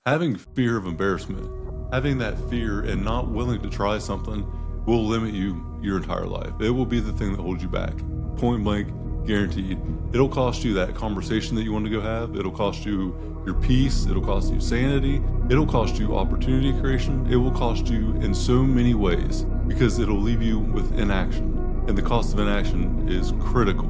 Having fear of embarrassment, having that fear and not willing to try something will limit you your entire life. It will be the thing that holds you back. Point blank, guaranteed. It'll cost you that conversation that you want to go have. It'll cost you your peace. It'll cost you sanity. It'll cost you opportunity creation. It will cost you in so many ways because it'll leave you with inaction. And the cost of inaction is critical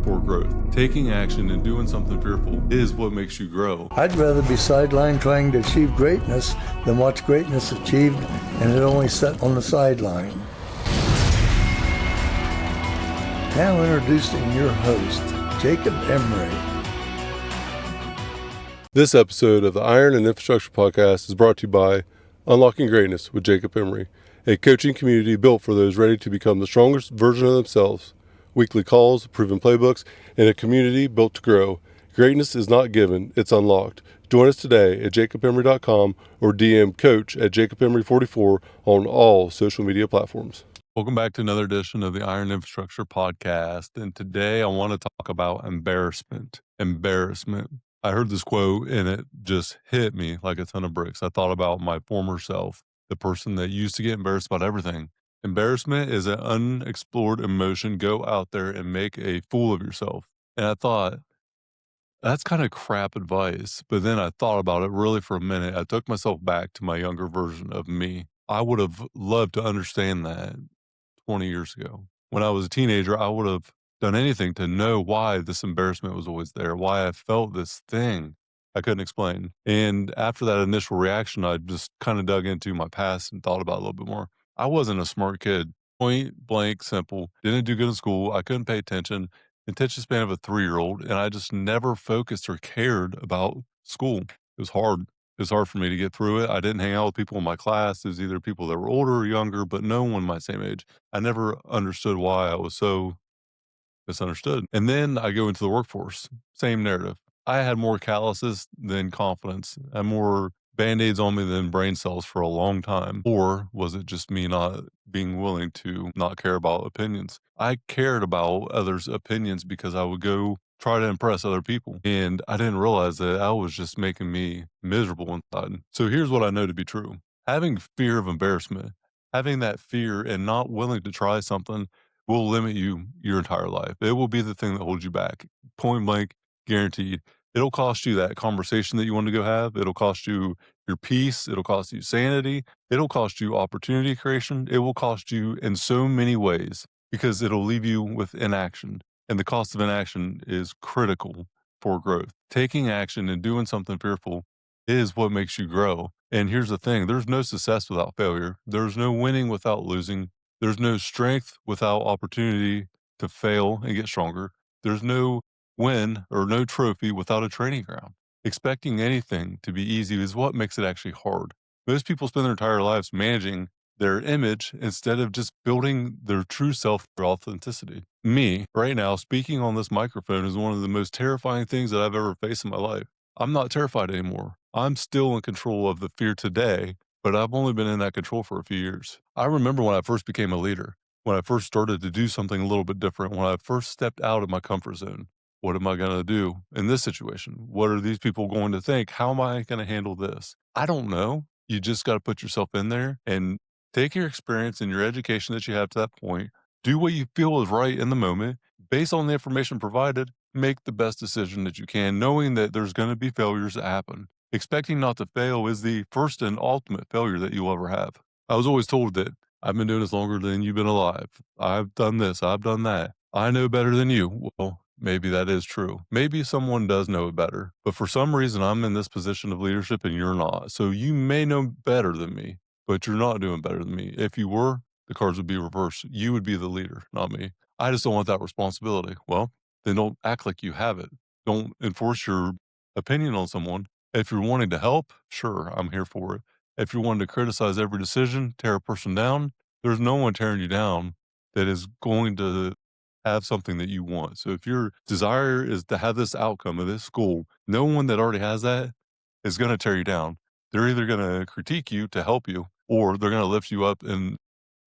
for growth. Taking action and doing something fearful is what makes you grow. I'd rather be sidelined trying to achieve greatness than watch greatness achieved and it only set on the sideline. Now introducing your host, Jacob Emery. This episode of the Iron and Infrastructure Podcast is brought to you by Unlocking Greatness with Jacob Emery, a coaching community built for those ready to become the strongest version of themselves. Weekly calls, proven playbooks, and a community built to grow. Greatness is not given, it's unlocked. Join us today at jacobemery.com or DM coach at jacobemery44 on all social media platforms. Welcome back to another edition of the Iron Infrastructure Podcast. And today I want to talk about embarrassment. Embarrassment. I heard this quote and it just hit me like a ton of bricks. I thought about my former self, the person that used to get embarrassed about everything. Embarrassment is an unexplored emotion. Go out there and make a fool of yourself. And I thought, that's kind of crap advice. But then I thought about it really for a minute. I took myself back to my younger version of me. I would have loved to understand that 20 years ago. When I was a teenager, I would have done anything to know why this embarrassment was always there, why I felt this thing I couldn't explain. And after that initial reaction, I just kind of dug into my past and thought about it a little bit more. I wasn't a smart kid. Point blank, simple. Didn't do good in school. I couldn't pay attention. Attention span of a 3-year-old. And I just never focused or cared about school. It was hard. It was hard for me to get through it. I didn't hang out with people in my class. It was either people that were older or younger, but no one my same age. I never understood why I was so misunderstood. And then I go into the workforce. Same narrative. I had more calluses than confidence. I had more Band-Aids on me than brain cells for a long time. Or was it just me not being willing to not care about opinions? I cared about others' opinions because I would go try to impress other people. And I didn't realize that I was just making me miserable inside. So here's what I know to be true. Having fear of embarrassment, having that fear and not willing to try something will limit you your entire life. It will be the thing that holds you back. Point blank, guaranteed. It'll cost you that conversation that you want to go have. It'll cost you your peace. It'll cost you sanity. It'll cost you opportunity creation. It will cost you in so many ways because it'll leave you with inaction. And the cost of inaction is critical for growth. Taking action and doing something fearful is what makes you grow. And here's the thing. There's no success without failure. There's no winning without losing. There's no strength without opportunity to fail and get stronger. There's no win or no trophy without a training ground. Expecting anything to be easy is what makes it actually hard. Most people spend their entire lives managing their image instead of just building their true self through authenticity. Me, right now, speaking on this microphone is one of the most terrifying things that I've ever faced in my life. I'm not terrified anymore. I'm still in control of the fear today, but I've only been in that control for a few years. I remember when I first became a leader, when I first started to do something a little bit different, when I first stepped out of my comfort zone. What am I going to do in this situation? What are these people going to think? How am I going to handle this? I don't know. You just got to put yourself in there and take your experience and your education that you have to that point. Do what you feel is right in the moment. Based on the information provided, make the best decision that you can, knowing that there's going to be failures that happen. Expecting not to fail is the first and ultimate failure that you'll ever have. I was always told that I've been doing this longer than you've been alive. I've done this. I've done that. I know better than you. Well, maybe that is true. Maybe someone does know it better. But for some reason, I'm in this position of leadership and you're not. So you may know better than me, but you're not doing better than me. If you were, the cards would be reversed. You would be the leader, not me. I just don't want that responsibility. Well, then don't act like you have it. Don't enforce your opinion on someone. If you're wanting to help, sure, I'm here for it. If you're wanting to criticize every decision, tear a person down, there's no one tearing you down that is going to have something that you want. So if your desire is to have this outcome of this goal, no one that already has that is going to tear you down. They're either going to critique you to help you, or they're going to lift you up and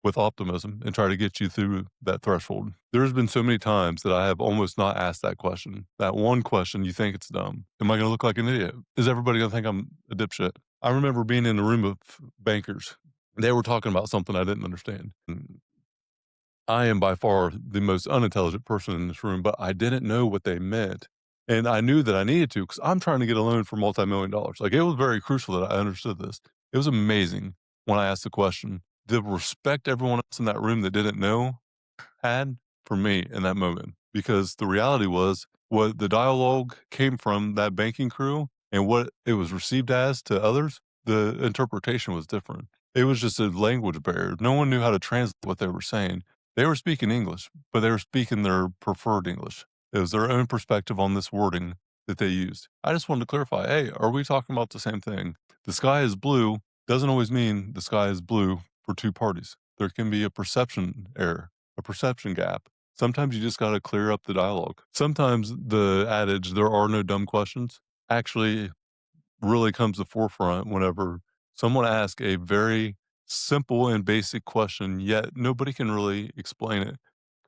with optimism and try to get you through that threshold. There's been so many times that I have almost not asked that question. That one question, you think it's dumb. Am I going to look like an idiot? Is everybody going to think I'm a dipshit? I remember being in a room of bankers. They were talking about something I didn't understand. I am by far the most unintelligent person in this room, but I didn't know what they meant. And I knew that I needed to because I'm trying to get a loan for multi-million dollars. Like, it was very crucial that I understood this. It was amazing when I asked the question. The respect everyone else in that room that didn't know had for me in that moment, because the reality was what the dialogue came from that banking crew and what it was received as to others, the interpretation was different. It was just a language barrier. No one knew how to translate what they were saying. They were speaking English, but they were speaking their preferred English. It was their own perspective on this wording that they used. I just wanted to clarify, hey, are we talking about the same thing? The sky is blue doesn't always mean the sky is blue for two parties. There can be a perception error, a perception gap. Sometimes you just got to clear up the dialogue. Sometimes the adage, there are no dumb questions, actually really comes to forefront whenever someone asks a very simple and basic question, yet nobody can really explain it.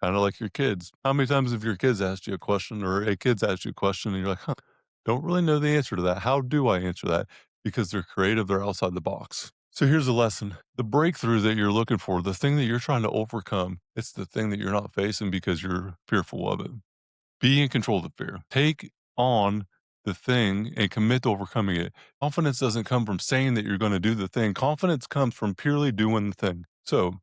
Kind of like your kids. How many times have your kids asked you a question or a kid's asked you a question and you're like, huh, don't really know the answer to that. How do I answer that? Because they're creative, they're outside the box. So here's the lesson. The breakthrough that you're looking for, the thing that you're trying to overcome, it's the thing that you're not facing because you're fearful of it. Be in control of the fear. Take on the thing and commit to overcoming it. Confidence doesn't come from saying that you're going to do the thing. Confidence comes from purely doing the thing. So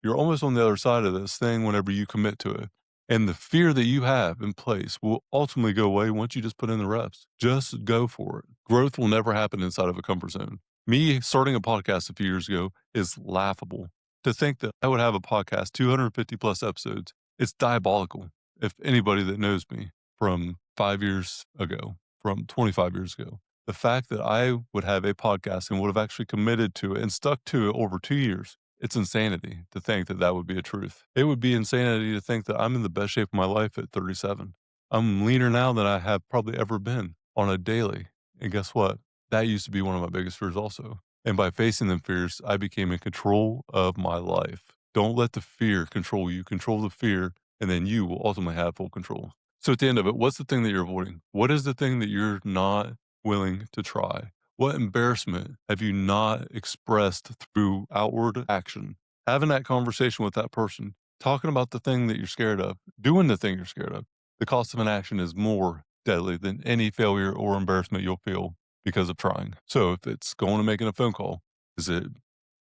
you're almost on the other side of this thing whenever you commit to it. And the fear that you have in place will ultimately go away once you just put in the reps. Just go for it. Growth will never happen inside of a comfort zone. Me starting a podcast a few years ago is laughable. To think that I would have a podcast, 250 plus episodes, it's diabolical. If anybody that knows me from 5 years ago, from 25 years ago, the fact that I would have a podcast and would have actually committed to it and stuck to it over 2 years, it's insanity to think that that would be a truth. It would be insanity to think that I'm in the best shape of my life at 37. I'm leaner now than I have probably ever been on a daily. And guess what? That used to be one of my biggest fears also. And by facing them fears, I became in control of my life. Don't let the fear control you. Control the fear, and then you will ultimately have full control. So at the end of it, what's the thing that you're avoiding? What is the thing that you're not willing to try? What embarrassment have you not expressed through outward action? Having that conversation with that person, talking about the thing that you're scared of, doing the thing you're scared of. The cost of inaction is more deadly than any failure or embarrassment you'll feel because of trying. So if it's going and making a phone call, is it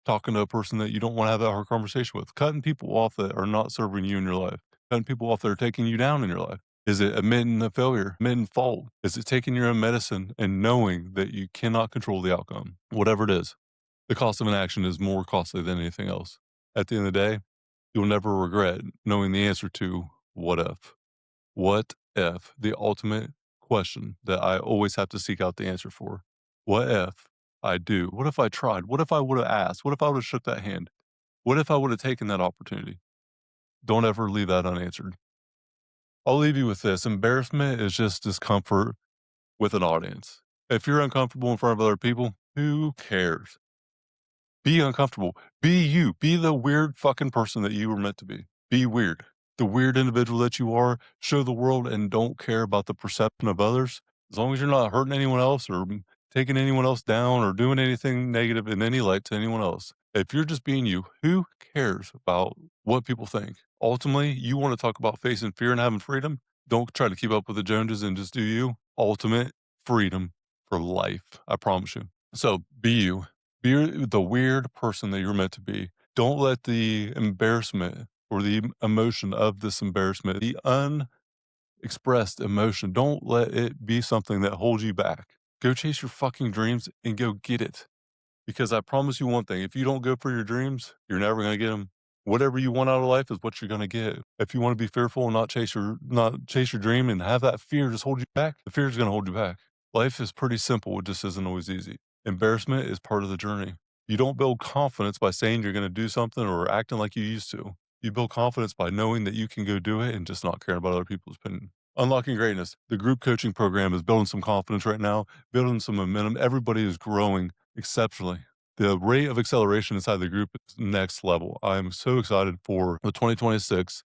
talking to a person that you don't want to have that hard conversation with, cutting people off that are not serving you in your life, cutting people off that are taking you down in your life? Is it admitting the failure, admitting fault? Is it taking your own medicine and knowing that you cannot control the outcome? Whatever it is, the cost of inaction is more costly than anything else. At the end of the day, you'll never regret knowing the answer to what if. What if, the ultimate question that I always have to seek out the answer for. What if I do? What if I tried? What if I would have asked? What if I would have shook that hand? What if I would have taken that opportunity? Don't ever leave that unanswered. I'll leave you with this. Embarrassment is just discomfort with an audience. If you're uncomfortable in front of other people, who cares? Be uncomfortable. Be you. Be the weird fucking person that you were meant to be. Be weird. The weird individual that you are, show the world and don't care about the perception of others. As long as you're not hurting anyone else or taking anyone else down or doing anything negative in any light to anyone else. If you're just being you, who cares about what people think? Ultimately, you want to talk about facing fear and having freedom. Don't try to keep up with the Joneses and just do you. Ultimate freedom for life. I promise you. So be you. Be the weird person that you're meant to be. Don't let the embarrassment or the emotion of this embarrassment, the unexpressed emotion, don't let it be something that holds you back. Go chase your fucking dreams and go get it. Because I promise you one thing, if you don't go for your dreams, you're never going to get them. Whatever you want out of life is what you're going to get. If you want to be fearful and not chase your dream and have that fear just hold you back, the fear is going to hold you back. Life is pretty simple. It just isn't always easy. Embarrassment is part of the journey. You don't build confidence by saying you're going to do something or acting like you used to. You build confidence by knowing that you can go do it and just not caring about other people's opinion. Unlocking Greatness, the group coaching program is building some confidence right now, building some momentum. Everybody is growing exceptionally. The rate of acceleration inside the group is next level. I'm so excited for the 2026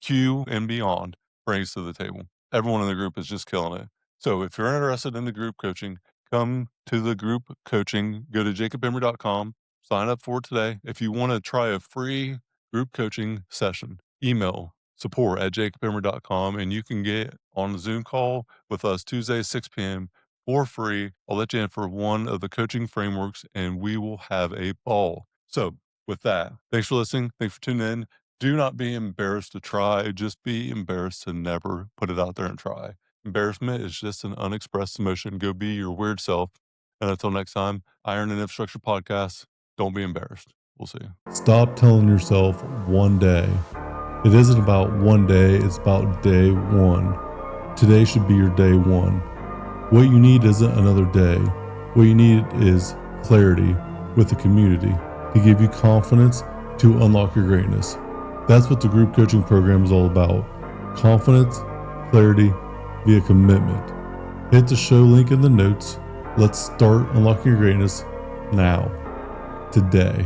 Q and beyond brings to the table. Everyone in the group is just killing it. So if you're interested in the group coaching, come to the group coaching. Go to jacobemery.com, sign up for it today. If you want to try a free group coaching session, email support@jacobemery.com, and you can get on a Zoom call with us Tuesday, 6 p.m. for free. I'll let you in for one of the coaching frameworks, and we will have a ball. So with that, thanks for listening. Thanks for tuning in. Do not be embarrassed to try. Just be embarrassed to never put it out there and try. Embarrassment is just an unexpressed emotion. Go be your weird self. And until next time, Iron and Infrastructure Podcast, don't be embarrassed. We'll see. Stop telling yourself one day. It isn't about one day, it's about day one. Today should be your day one. What you need isn't another day. What you need is clarity with the community to give you confidence to unlock your greatness. That's what the group coaching program is all about. Confidence, clarity, via commitment. Hit the show link in the notes. Let's start unlocking your greatness now, today.